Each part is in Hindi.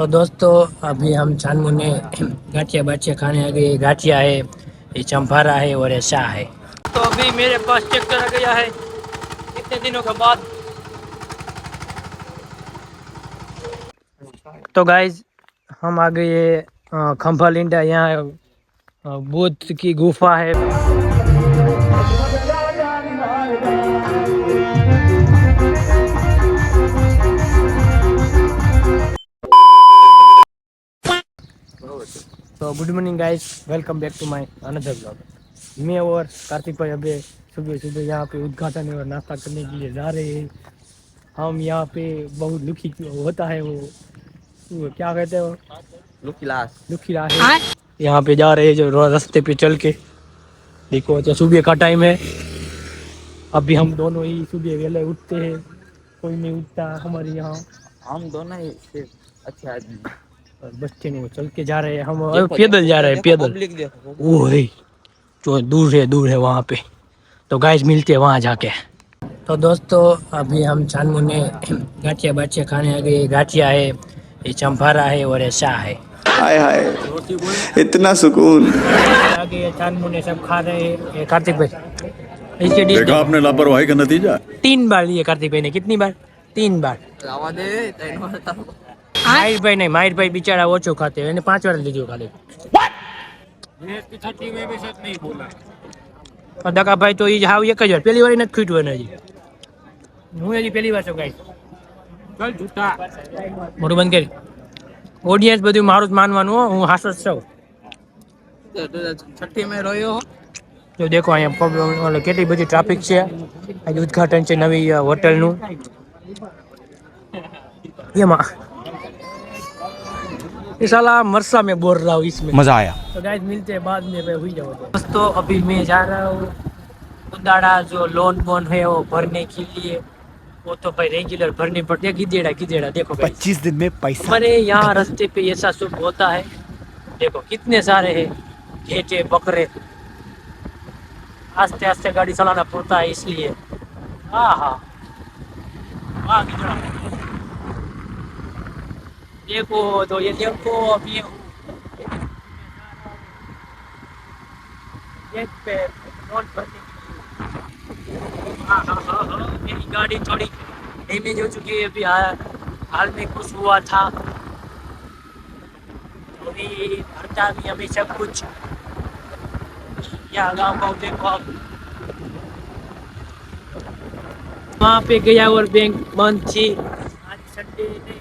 तो दोस्तों अभी हम छानमू ने गाठिया बाठिया खाने आ गए। गाठिया है, ये चंपारा है और ये शाह है। तो अभी मेरे पास ट्रैक्टर आ गया है इतने दिनों के बाद। तो गाइज हम आ गए खंभा लिंडा। यहाँ बुद्ध की गुफा है। तो good morning guys, welcome back to my another blog. मैं और कार्तिक भाई अभी सुबह सुबह यहाँ पे उद्घाटन और नाश्ता करने के लिए जा रहे हैं। हम यहाँ पे बहुत लुखी होता है वो क्या कहते हैं, वो लुखी लाश है। यहाँ पे जा रहे हैं जो रास्ते पे चल के। देखो अच्छा सुबह का टाइम है। अभी हम दोनों ही सुबह वेले उठते हैं, कोई नहीं उठता हमारे यहाँ। हम दोनों ही अच्छे आदमी। और बच्चे नहीं, वो चल के जा रहे हैं, हम पैदल जा रहे हैं, पैदल। वो है जो दूर है वहाँ पे। तो गाइस मिलते हैं वहाँ जाके। तो दोस्तों अभी हम छानमू ने गाठिया बाठिया खाने आ गए। गाठिया है, ये चंपारा है और ये शाह है। हाय हाय, इतना सुकून। आगे छानमू ने सब खा रहे हैं। कार्तिक भाई इसके देखा आपने लापरवाही का नतीजा। 3 बार लिए कार्तिक भाई ने। कितनी बार? 3 बार। माहिर भाई नहीं, माहिर भाई बेचारा ओछो खाते हैं, 5 વાર લીધું ખાલી। દકા ભાઈ તો ઈ હાવ એક જ વાર, પહેલી વાર નથી ખૂટ્યું એને હજી। હું હજી પહેલી વાર છું ગાઈસ। ચલ જૂતા મોઢું બંધ કરી। ઓડિયન્સ બધું મારું જ માનવાનું હો, હું હાસો જ છું। છઠ્ઠી મે રહ્યો તો દેખો અહીંયા કેટલી બધી ટ્રાફિક છે। આજે ઉદ્ઘાટન છે નવી હોટલનું। એમાં साला मरसा में बोल रहा हूँ, इसमें मजा आया। तो गाइस मिलते हैं बाद में, हुई जाओ। दोस्तों अभी मैं जा रहा हूँ उदाड़ा जो लोन बोन है वो भरने के लिए। वो तो भाई रेगुलर भरनी पड़ती है। किदेड़ा देखो 25 दिन में पैसा। हमारे यहाँ रास्ते पे ऐसा सब होता है। देखो कितने सारे हैं घेटे बकरे। आस्ते आस्ते गाड़ी चलाना पड़ता है इसलिए। हाँ हाँ हाँ किदेड़ा देखो। तो ये देखो अभी पे नोट भरने मेरी गाड़ी थोड़ी डैमेज हो चुकी है। अभी हाल में कुछ हुआ था, अभी भरता भी हमें सब कुछ। या गाँव देखो आप, वहाँ पे गया और बैंक बंद थी। आज संडे नहीं,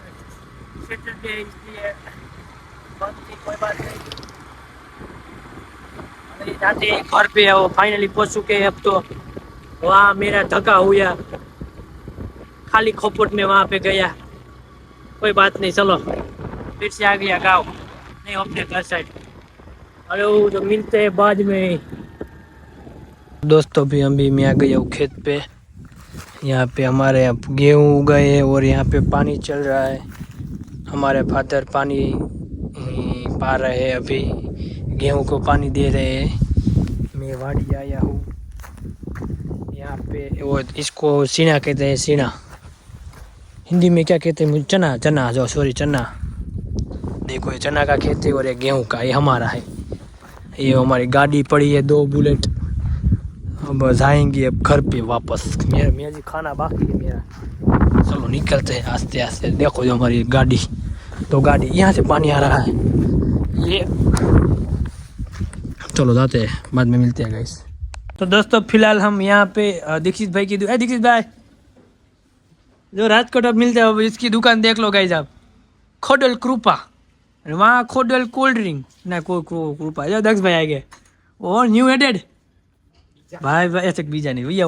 सैटरडे, इसलिए बंद थी। कोई बात नहीं, जाते घर पे है वो फाइनली पहुंच चुके हैं। अब तो वहाँ मेरा धक्का हुआ, खाली खोपट में वहाँ पे गया। कोई बात नहीं, चलो फिर से आ गया गाँव, नहीं अपने घर साइड। अरे वो तो मिलते हैं बाद में। दोस्तों अभी मैं आ गया हूँ खेत पे। यहाँ पे हमारे गेहूँ उगाए हैं और यहाँ पे पानी चल रहा है। हमारे फादर पानी पा रहे हैं, अभी गेहूं को पानी दे रहे हैं। मैं वाड़ी आया हूँ। यहाँ पे वो इसको सीना कहते हैं, सीना हिंदी में क्या कहते हैं? चना, चना जो सॉरी चना। देखो ये चना का खेत है और ये गेहूं का, ये हमारा है। ये हमारी गाड़ी पड़ी है 2 बुलेट। अब जाएंगे अब घर पे वापस। मेरा जी खाना बाकी है मेरा। चलो निकलते हैं आस्ते आस्ते। देखो जो हमारी गाड़ी, तो गाड़ी यहाँ से पानी आ रहा है ये। चलो जाते हैं, बाद में मिलते हैं गाइस। तो दोस्तों फिलहाल हम यहाँ पे दीक्षित भाई की दीक्षित भाई जो राजकोट अब मिलते हैं, इसकी दुकान देख लो गाइस आप। खोडल कृपा, वहाँ खोडल कोल्ड ड्रिंक ना कृपा। जो दक्ष भाई आ गए और न्यू एडेड भाई ऐसे बीजा नहीं भैया।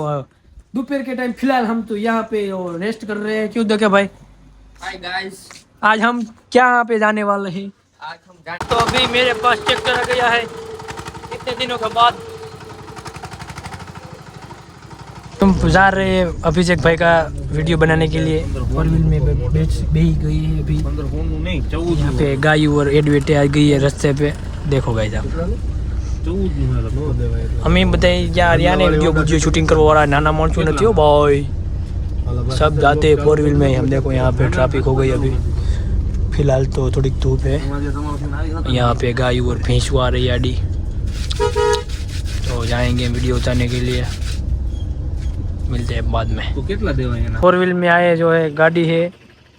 दोपहर के टाइम फिलहाल हम तो यहाँ पे रेस्ट कर रहे हैं। क्यों देखे भाई? हाय गाइस, आज हम क्या पे जाने वाले हैं? आज हम तो अभी मेरे पास ट्रैक्टर आ गया है इतने दिनों के बाद। तुम जा रहे हैं अभिषेक भाई का वीडियो बनाने के लिए। 4 व्हील में बेच गई है अभी। यहाँ पे गाय और एडवेटे आ गई है रास्ते पे। देखो गाइस आप, हमें बताइए यार, यार वीडियो शूटिंग करवा वाला नाना मानसू नहीं हो भाई। सब जाते 4 व्हील में। हम देखो यहाँ पे ट्रैफिक हो गई अभी। फिलहाल तो थोड़ी धूप है। यहाँ पे गाय और भैंसू आ रही है आड़ी, तो जाएंगे वीडियो उतारने के लिए। मिलते हैं बाद में। तो कितना देवा है ना? 4 व्हील में आए जो है गाड़ी है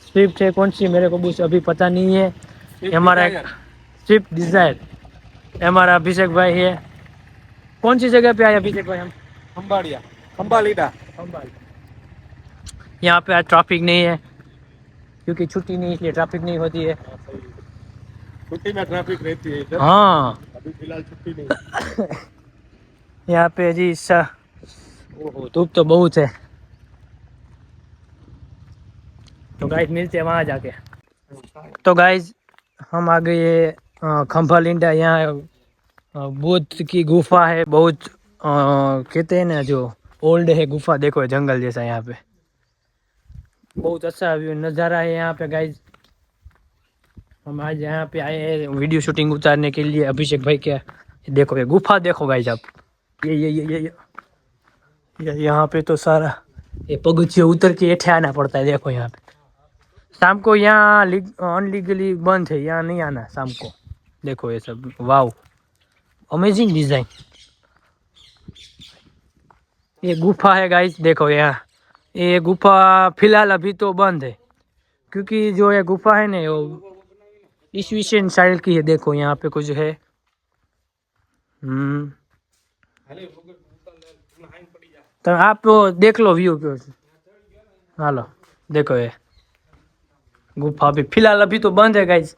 स्विफ्ट है, कौन सी मेरे को कुछ अभी पता नहीं है। हमारा स्विफ्ट डिजायर हमारा अभिषेक भाई है। कौन सी जगह पे आए अभिषेक भाई हम? खंबाड़िया, खंबालीडा। यहाँ पे आज ट्रैफिक नहीं है क्योंकि छुट्टी नहीं, इसलिए ट्रैफिक नहीं होती है। छुट्टी में ट्रैफिक रहती है इधर। हाँ अभी फिलहाल छुट्टी नहीं। यहाँ पे जी ओहो धूप तो बहुत है। तो गाइस मिलते हैं वहाँ जाके। तो गाइस हम आ गए खंभालिंडा। यहाँ बुद्ध की गुफा है, बहुत कहते हैं ना जो ओल्ड है गुफा। देखो जंगल जैसा यहाँ पे, बहुत अच्छा व्यू नज़ारा है यहाँ पे गाइस। हम आज यहाँ पे आए हैं वीडियो शूटिंग उतारने के लिए अभिषेक भाई के। देखो ये गुफा देखो गाइस आप, ये यहाँ पे तो सारा ये पगथिया उतर के हेठे आना पड़ता है। देखो यहाँ पे शाम को यहाँ अनलीगली बंद है, यहाँ नहीं आना शाम को। देखो ये सब, वाव अमेजिंग डिजाइन। ये गुफा है गाइस, देखो यहाँ ये गुफा फिलहाल अभी तो बंद है क्योंकि जो ये गुफा है ना वो ईस्वीसन साइड की है। देखो यहाँ पे कुछ है। तो आप देख लो व्यू क्यों। हालो देखो ये गुफा भी फिलहाल अभी तो बंद है गाइस।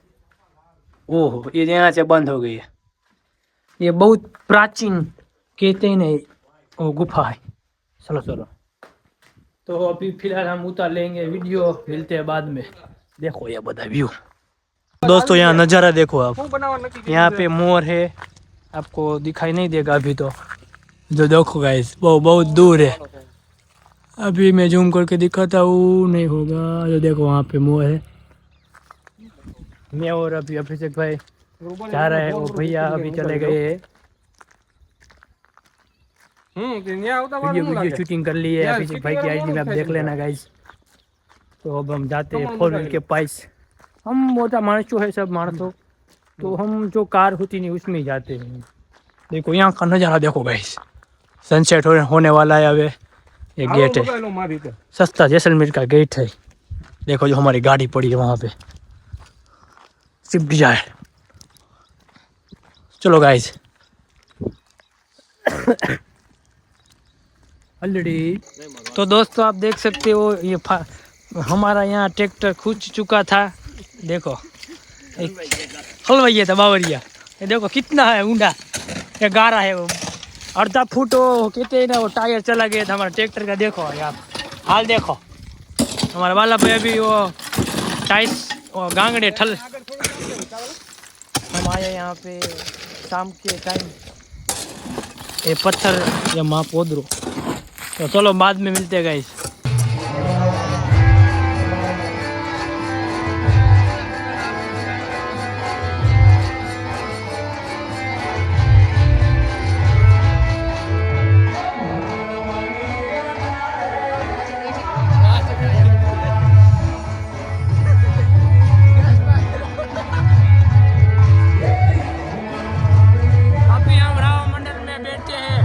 ओहो ये यहाँ से बंद हो गई है। ये बहुत प्राचीन कहते हैं नहीं वो गुफा है। चलो चलो, तो अभी फिलहाल हम उतार लेंगे वीडियो, मिलते हैं बाद में। देखो ये बड़ा व्यू दोस्तों, यहाँ नज़ारा देखो आप। यहाँ पे मोर है, आपको दिखाई नहीं देगा अभी तो, जो देखो गाइस वो बहुत दूर है। अभी मैं जूम करके दिखाता हूँ, नहीं होगा। जो देखो वहाँ पे मोर है। मैं और अभी अभिषेक भाई जा रहे हैं, वो भैया अभी चले गए हैं। वीडियो शूटिंग कर ली है अभिषेक भाई की आईडी में, आप देख लेना गाइस। तो अब हम जाते हैं 4 व्हील के पास। हम मोटा मानसो है सब मानसो, तो हम जो कार होती नहीं उसमें ही जाते हैं। देखो यहाँ का नज़ारा देखो गाइस, सनसेट होने वाला है। अब ये गेट है सस्ता जैसलमेर का गेट है। देखो जो हमारी गाड़ी पड़ी है वहाँ पे स्विफ्ट डिजायर। चलो गाइस ऑलरेडी। तो दोस्तों आप देख सकते हो ये हमारा यहाँ ट्रैक्टर खुंच चुका था। देखो हलवाइया था बावरिया, ये देखो कितना है ऊंडा, ये गारा है वो अर्धा फुट। वो कहते हैं ना वो टायर चला गया था हमारा ट्रैक्टर का। देखो यार हाल देखो, हमारा वाला भाई अभी वो टाइस वो गांगड़े ठल। हम आए यहाँ पे शाम के टाइम, ये पत्थर या माँ पोदरो। तो चलो बाद में मिलते हैं गाइस। अभी हम राव मंडल में बैठे हैं।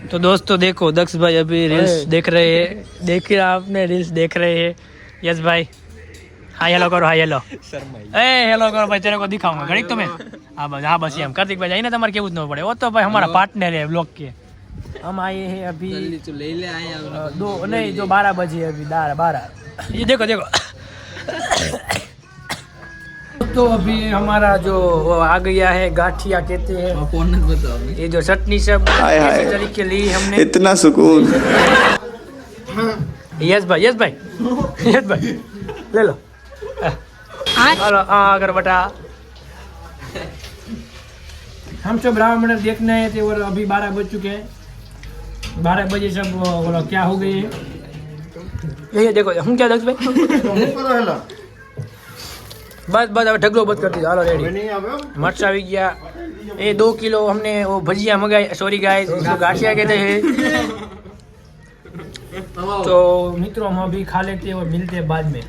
तो दोस्तों देखो दक्ष भाई अभी रील्स देख रहे हैं। देखिए आपने रील्स देख रहे हैं। यस भाई हाय हेलो करो, हाय हेलो हेलो करो भाई, तेरे को दिखाऊंगा घड़ी तुम्हें। हाँ बस हम कार्तिक भाई जाइए તમારે કેવું જ ન પડે, वो तो भाई हमारा पार्टनर है ब्लॉग के। हम आए हैं अभी ले ले आए दो नहीं जो 12 बजे अभी 12। ये देखो देखो तो अभी हमारा जो आ गया है गाठिया कहते हैं, ये जो चटनी सब हाय हाय। इसी तरीके ली हमने। इतना सुकून। यस भाई ले लो हेलो अगर बटा हम सब राम मंदिर देखने आए थे और अभी 12 बज चुके हैं 12 बजे सब बोलो क्या हो गए ये देखो हम क्या दक्ष भाई बस बस अब ढगलो बंद कर दिया हालो रेडी मरचा भी गया ये 2 किलो हमने वो भजिया मंगाई सॉरी गाइस इसको गाठिया कहते हैं तो मित्रों हम अभी खा लेते हैं और मिलते हैं बाद में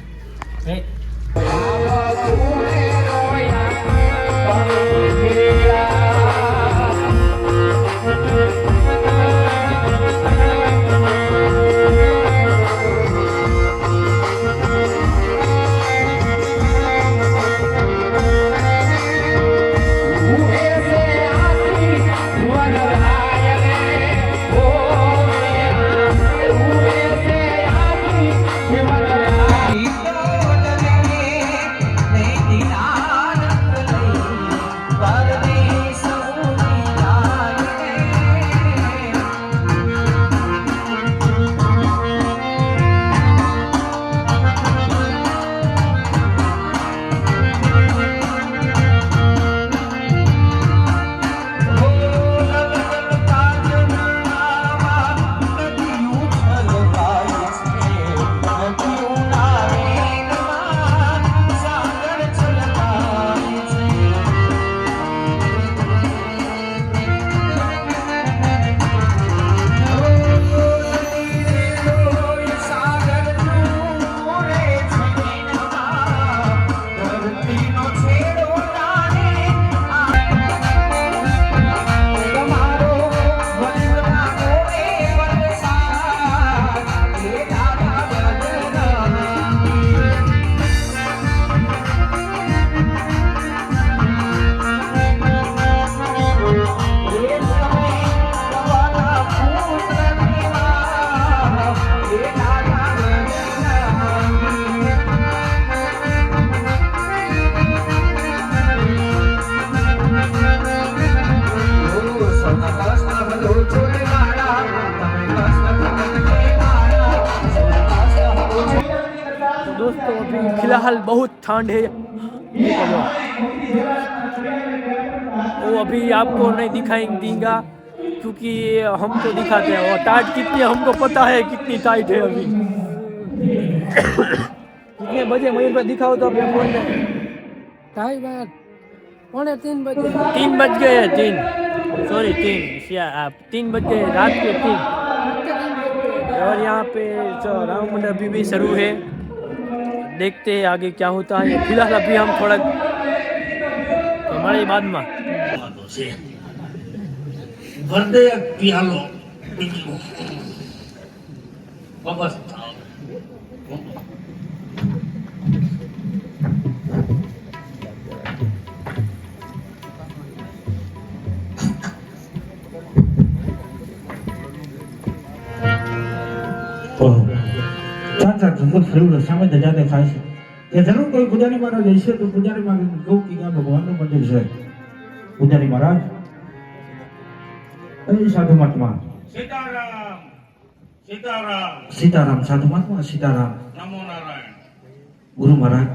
दोस्तों अभी फिलहाल बहुत ठंड है वो अभी आपको नहीं दिखाई देगा क्योंकि हम तो दिखाते हैं और टाइट कितनी हमको पता है कितनी टाइट है अभी कितने बजे मयूर पर दिखाओ तो अपने फोन में 3 बजे 3 बज गए हैं 3 सॉरी 3 बज गए रात के 3 और यहाँ पे राम मंदिर अभी भी शुरू है देखते हैं आगे क्या होता है फिलहाल अभी हम थोड़ा हमारे बाद में જંગલ ફર્યું સામે ધજા દેખાય છે એ જરૂર કોઈ પૂજારી મહારાજ હશે તો પૂજારી મહારાજ કહું કે આ ભગવાનનું મંદિર છે પૂજારી મહારાજ એ સાધુ મહાત્મા સીતારામ સીતારામ સીતારામ સાધુ મહાત્મા સીતારામ નમો નારાયણ ગુરુ મહારાજ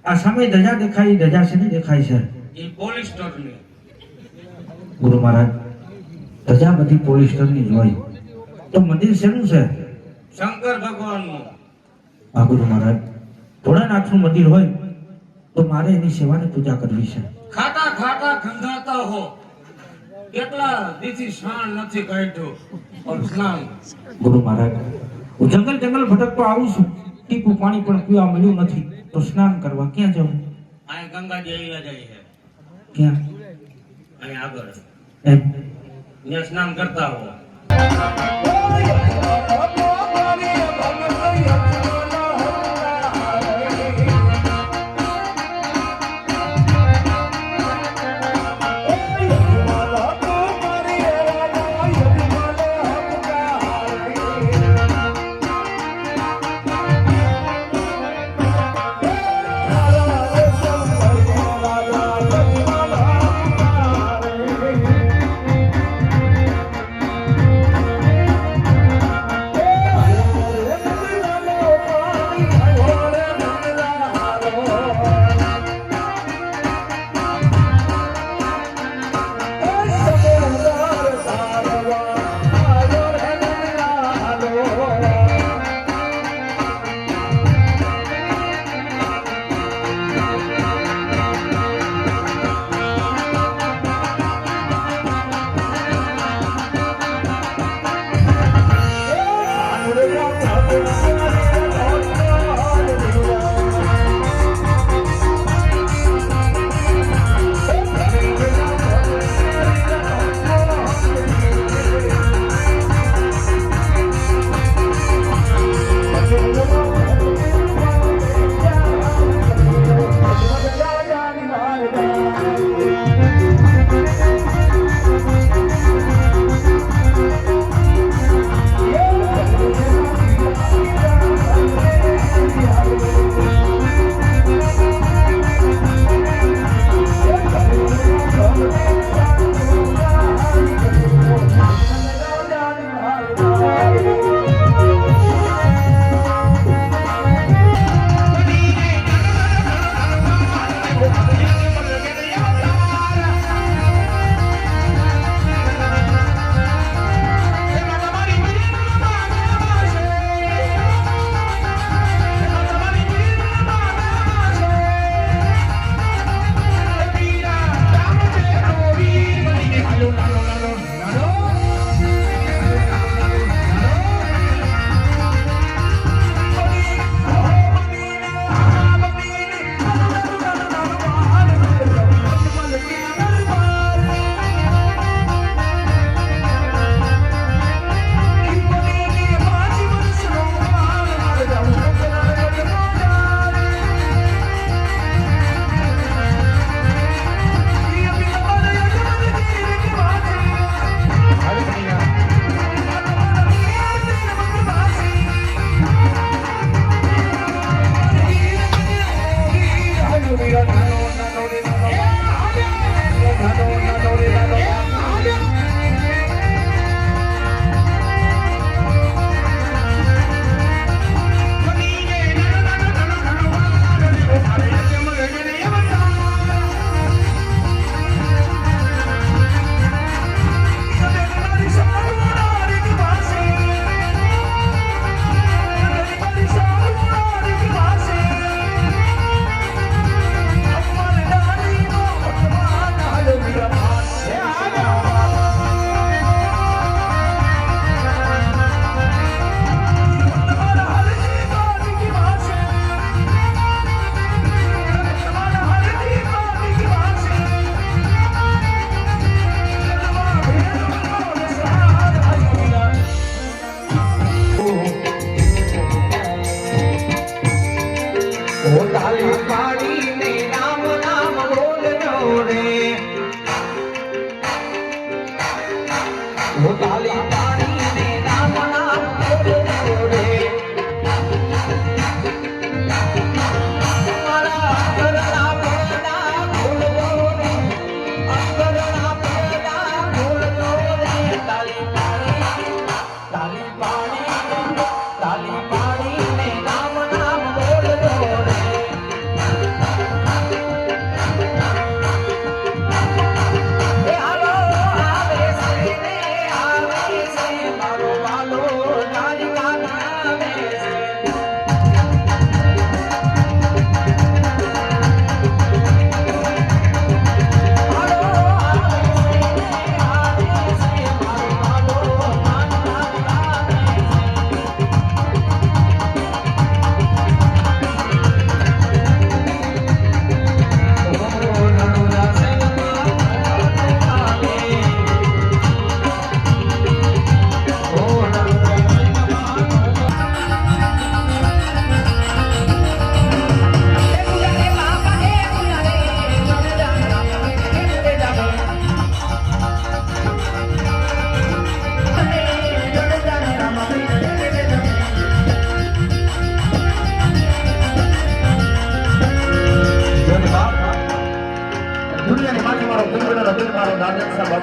આ સામે ધજા દેખાય ધજા છે ને દેખાય છે એ પોલિસ્ટરની ગુરુ મહારાજ ધજા બધી પોલિસ્ટરની જ હોય તો મંદિર શેનું છે શંકર ભગવાનનું આ ગુરુ મહારાજ ભોળાનાથનું મંદિર હોય તો મારે એની સેવાની પૂજા કરવી છે ખાટા ખાટા ખંધાતા હો કેટલા દીથી સ્નાન નથી કાઢ્યું और સ્નાન ગુરુ મહારાજ હું જંગલ ભટકતો આવું છું ટીપું પાણી પણ પીવા મળ્યું નથી તો સ્નાન કરવા ક્યાં જવું આ ગંગાજી આવ્યા જાય છે ક્યાં અહીં આગળ એમ ત્યાં સ્નાન કરતા હો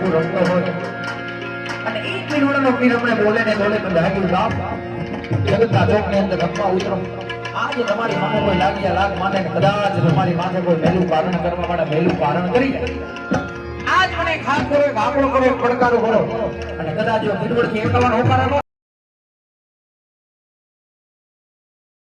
ડાકુ રમતો હોય અને એ પીરવડનો પીર અમને બોલે ને બોલે તો લાગ્યું બાપ જગતના ચોકની અંદર રમવા ઉતરો આજે તમારી માથે કોઈ લાગ્યા લાગ માને ને કદાચ તમારી માથે કોઈ મેલું કારણ કરવા માટે મેલું કારણ કરી આજ મને ખાસ કરો વાપરો કરો પડકારો કરો અને કદાચ જો પીરવડથી એકલવાનો હોકારો